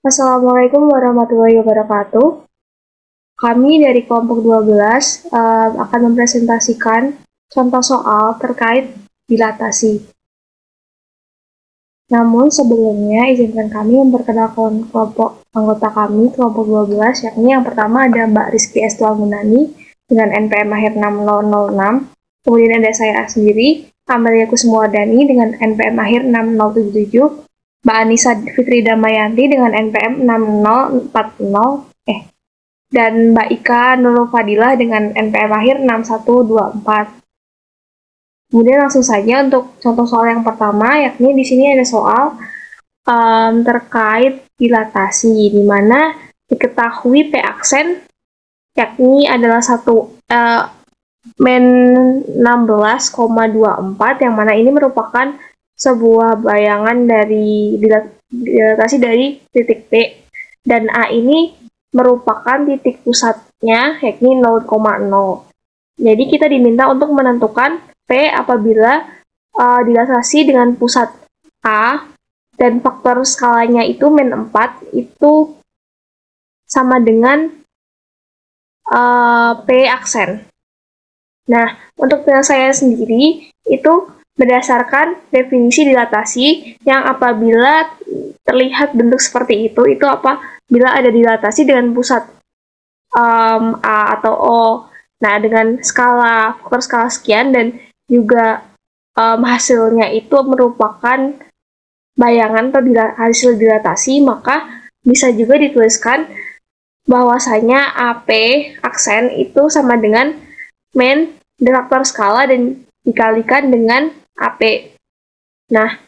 Assalamualaikum warahmatullahi wabarakatuh. Kami dari kelompok 12 akan mempresentasikan contoh soal terkait dilatasi. Namun sebelumnya izinkan kami memperkenalkan kelompok anggota kami, kelompok 12, yakni yang pertama ada Mbak Rizky Estualmunani dengan NPM akhir 6006. Kemudian ada saya sendiri, Amelia Kusumuwardani dengan NPM akhir 6077. Mbak Anissa Fitri Damayanti dengan NPM 6040, dan Mbak Ika Nurul Fadilah dengan NPM akhir 6124. Kemudian langsung saja untuk contoh soal yang pertama, yakni di sini ada soal terkait dilatasi, di mana diketahui P aksen yakni adalah satu men 16,24, yang mana ini merupakan sebuah bayangan dari dilatasi dari titik P, dan A ini merupakan titik pusatnya yakni 0,0. Jadi kita diminta untuk menentukan P apabila dilatasi dengan pusat A dan faktor skalanya itu min 4 itu sama dengan P aksen. Nah, untuk penyelesaian sendiri itu berdasarkan definisi dilatasi yang apabila terlihat bentuk seperti itu apa? Bila ada dilatasi dengan pusat A atau O. Nah, dengan faktor skala sekian dan juga hasilnya itu merupakan bayangan atau hasil dilatasi, maka bisa juga dituliskan bahwasanya AP aksen itu sama dengan min faktor skala dan dikalikan dengan AP. Nah,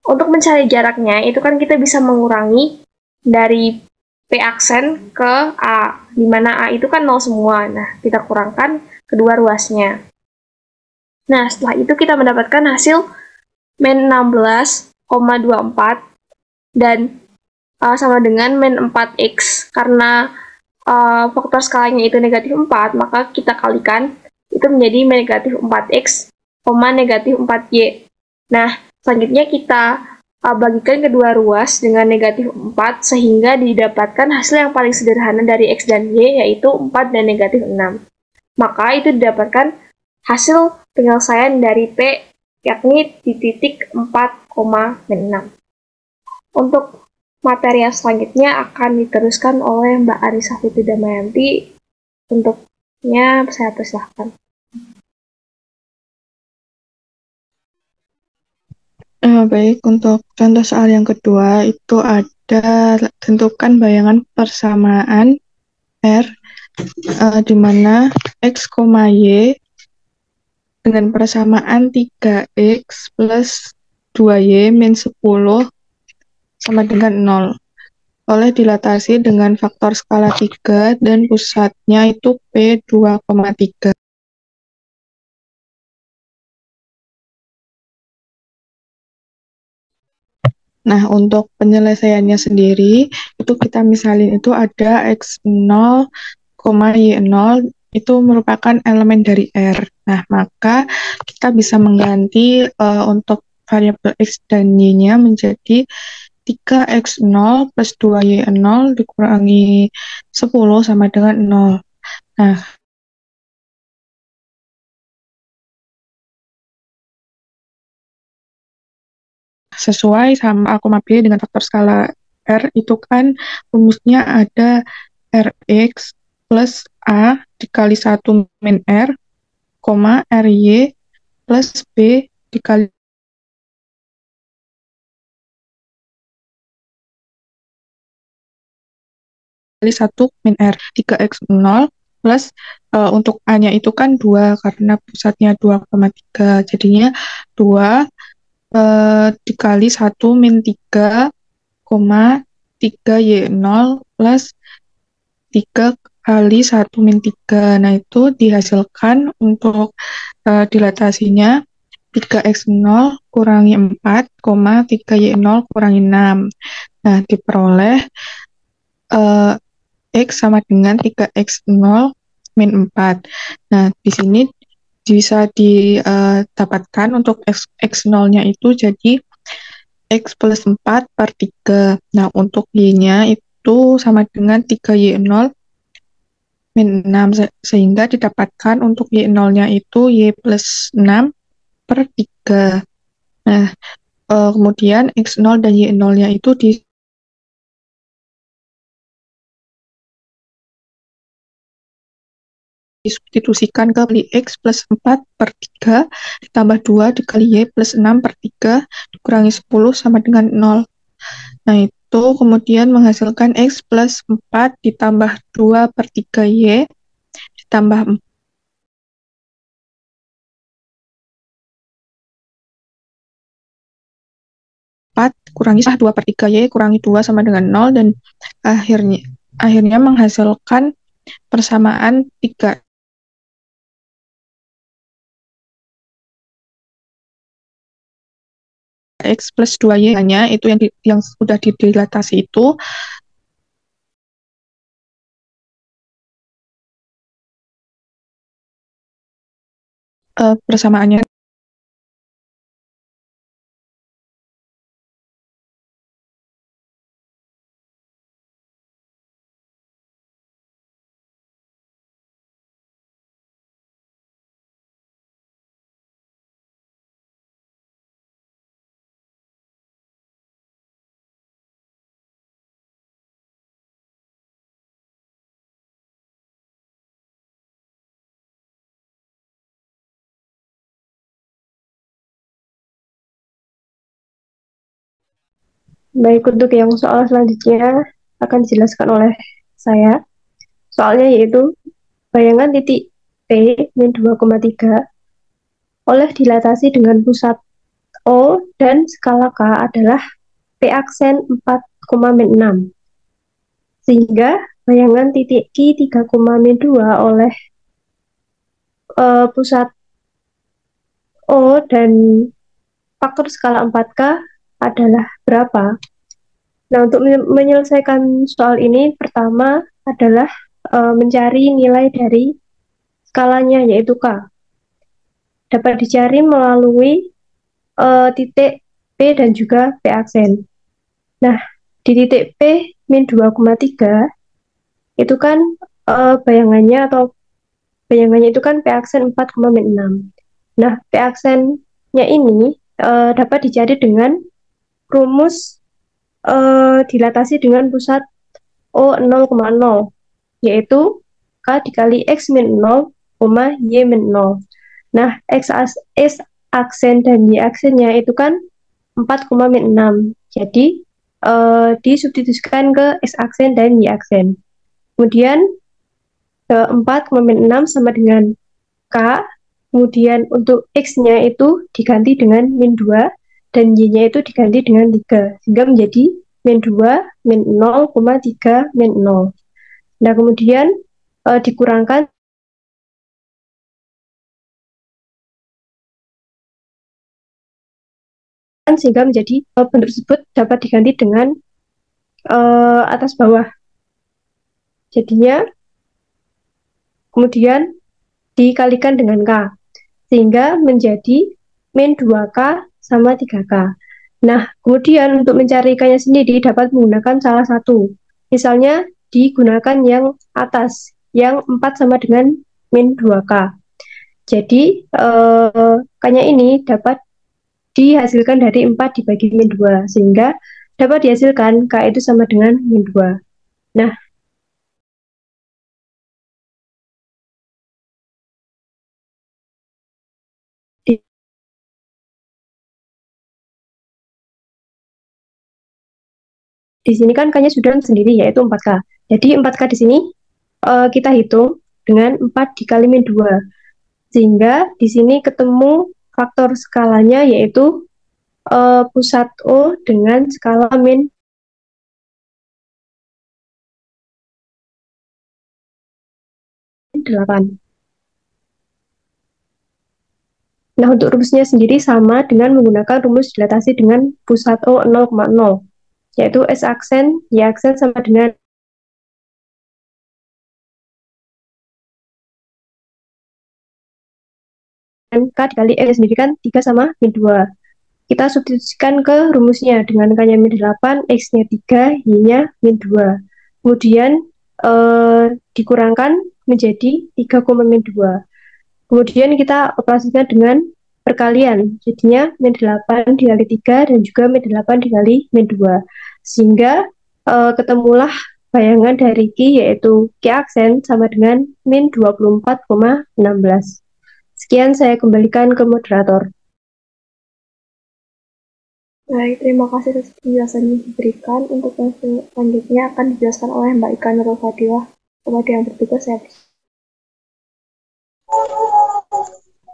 untuk mencari jaraknya, itu kan kita bisa mengurangi dari P aksen ke A, di mana A itu kan 0 semua. Nah, kita kurangkan kedua ruasnya. Nah, setelah itu kita mendapatkan hasil min 16,24 dan sama dengan min 4x. Karena faktor skalanya itu negatif 4, maka kita kalikan, itu menjadi negatif 4x, negatif 4y. Nah, selanjutnya kita bagikan kedua ruas dengan negatif 4, sehingga didapatkan hasil yang paling sederhana dari x dan y, yaitu 4 dan negatif 6. Maka itu didapatkan hasil penyelesaian dari P, yakni di titik 4,6. Untuk materi yang selanjutnya akan diteruskan oleh Mbak Anissa Fitri Damayanti. Untuknya saya persilahkan. Baik, untuk contoh soal yang kedua itu ada tentukan bayangan persamaan R di mana X, Y dengan persamaan 3X plus 2Y min 10 sama dengan 0 oleh dilatasi dengan faktor skala 3 dan pusatnya itu P 2,3. Nah, untuk penyelesaiannya sendiri, itu kita misalin itu ada X0, Y0, itu merupakan elemen dari R. Nah, maka kita bisa mengganti untuk variabel X dan Y-nya menjadi 3X0 plus 2Y0 dikurangi 10 sama dengan 0. Nah, sesuai sama akoma B dengan faktor skala R, itu kan rumusnya ada Rx plus A dikali 1 min R, Ry plus B dikali 1 min R. 3x0 plus untuk A-nya itu kan 2 karena pusatnya 2,3. Jadinya 2 dikali 1 min 3,3Y0 plus 3 kali 1 min 3. Nah, itu dihasilkan untuk dilatasinya 3x0 kurangi 4, 3y0 kurangi 6. Nah, diperoleh X sama dengan 3x0 min 4. Nah, di sini bisa didapatkan untuk x0-nya itu jadi X plus 4 per 3. Nah, untuk Y-nya itu sama dengan 3Y0 min 6, sehingga didapatkan untuk Y0-nya itu Y plus 6 per 3. Nah, kemudian X0 dan Y0-nya itu disubstitusikan ke kali X plus 4 per 3 ditambah 2 dikali Y plus 6 per 3 dikurangi 10 sama dengan 0. Nah, itu kemudian menghasilkan X plus 4 ditambah 2 per 3Y ditambah 4 kurangi 2 per 3Y kurangi 2 sama dengan 0, dan akhirnya menghasilkan persamaan 3 X plus 2Y-nya itu yang sudah didilatasi itu persamaannya Baik, untuk yang soal selanjutnya akan dijelaskan oleh saya. Soalnya yaitu bayangan titik P min 2,3 oleh dilatasi dengan pusat O dan skala K adalah P aksen 4,6. Sehingga bayangan titik Q 3,2 oleh pusat O dan faktor skala 4K adalah berapa? Nah, untuk menyelesaikan soal ini, pertama adalah mencari nilai dari skalanya, yaitu K. Dapat dicari melalui titik P dan juga P aksen. Nah, di titik P min 2,3 itu kan bayangannya itu kan P aksen 4,6. Nah, P aksennya ini dapat dicari dengan rumus dilatasi dengan pusat O 0,0, yaitu K dikali X min 0, Y min 0. Nah, X aksen dan Y aksennya itu kan 4,6. Jadi, disubstitusikan ke X aksen dan Y aksen. Kemudian, 4,6 sama dengan K. Kemudian, untuk X-nya itu diganti dengan min 2, dan Y-nya itu diganti dengan 3. Sehingga menjadi min 2, min 0,3, min 0. Nah, kemudian dikurangkan sehingga menjadi bentuk tersebut dapat diganti dengan atas bawah. Jadinya kemudian dikalikan dengan K, sehingga menjadi min 2K sama 3K. Nah, kemudian untuk mencari K-nya sendiri dapat menggunakan salah satu. Misalnya digunakan yang atas, yang 4 sama dengan min 2K. Jadi, K-nya ini dapat dihasilkan dari 4 dibagi min 2, sehingga dapat dihasilkan K itu sama dengan min 2. Nah, di sini kan K-nya sudah sendiri, yaitu 4K. Jadi 4K di sini kita hitung dengan 4 dikali min 2. Sehingga di sini ketemu faktor skalanya, yaitu pusat O dengan skala min 8. Nah, untuk rumusnya sendiri sama dengan menggunakan rumus dilatasi dengan pusat O 0,0, yaitu S aksen, Y aksen sama dengan K dikali X sendiri kan 3 sama min 2. kita substitusikan ke rumusnya dengan K-nya min 8, X-nya 3, Y-nya min 2. Kemudian dikurangkan menjadi 3,2. Kemudian kita operasikan dengan perkalian, jadinya min 8 dikali 3 dan juga min 8 dikali min 2. Sehingga ketemulah bayangan dari Q, yaitu Q aksen sama dengan min 24,16. Sekian, saya kembalikan ke moderator. Baik, terima kasih atas penjelasan yang diberikan. Untuk yang selanjutnya akan dijelaskan oleh Mbak Ika Nurul Fadilah. Kepada yang bertugas, saya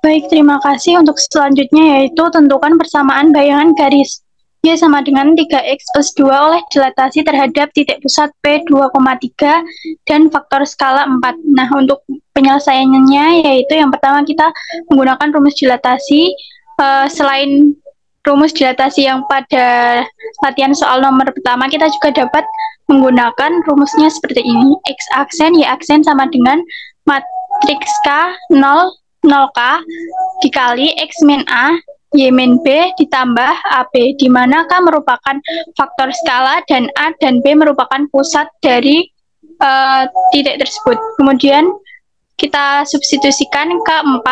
Baik, terima kasih. Untuk selanjutnya yaitu tentukan persamaan bayangan garis. Y sama dengan 3X plus 2 oleh dilatasi terhadap titik pusat P 2,3 dan faktor skala 4. Nah, untuk penyelesaiannya yaitu yang pertama kita menggunakan rumus dilatasi. Selain rumus dilatasi yang pada latihan soal nomor pertama, kita juga dapat menggunakan rumusnya seperti ini. X aksen, Y aksen sama dengan matriks K 0K dikali X min A, Y min B ditambah AB, di mana K merupakan faktor skala dan A dan B merupakan pusat dari titik tersebut. Kemudian kita substitusikan K4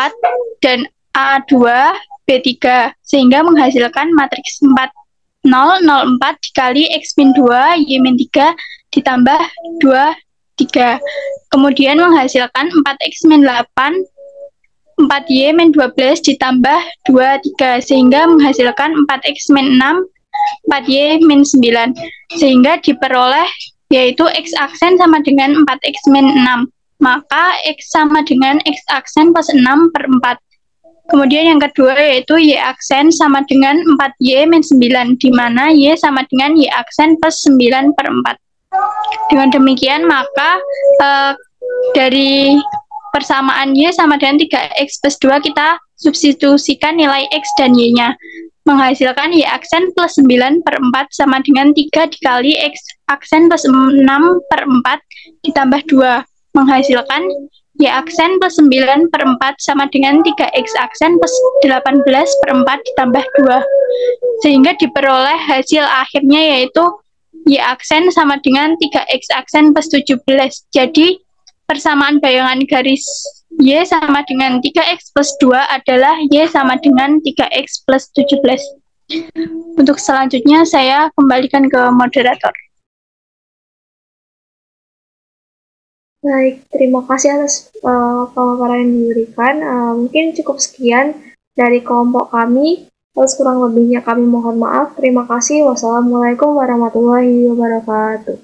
dan A2, B3, sehingga menghasilkan matriks 4, 0, 0, 4 dikali X min 2, Y min 3 ditambah 2, 3. Kemudian menghasilkan 4X min 8, 4Y min 12 ditambah 2, 3, sehingga menghasilkan 4X min 6, 4Y min 9. Sehingga diperoleh yaitu X aksen sama dengan 4X min 6. Maka X sama dengan X aksen plus 6 per 4. Kemudian yang kedua yaitu Y aksen sama dengan 4Y min 9, di mana Y sama dengan Y aksen plus 9 per 4. Dengan demikian maka dari persamaan Y sama dengan 3X plus 2 kita substitusikan nilai X dan Y-nya. Menghasilkan Y aksen plus 9 per 4 sama dengan 3 dikali X aksen plus 6 per 4 ditambah 2. Menghasilkan Y aksen plus 9 per 4 sama dengan 3X aksen plus 18 per 4 ditambah 2. Sehingga diperoleh hasil akhirnya yaitu Y aksen sama dengan 3X aksen plus 17. Jadi persamaan bayangan garis Y sama dengan 3X plus 2 adalah Y sama dengan 3X plus 17. Untuk selanjutnya saya kembalikan ke moderator. Baik, terima kasih atas pemaparan yang diberikan. Mungkin cukup sekian dari kelompok kami. Atas kurang lebihnya kami mohon maaf. Terima kasih. Wassalamualaikum warahmatullahi wabarakatuh.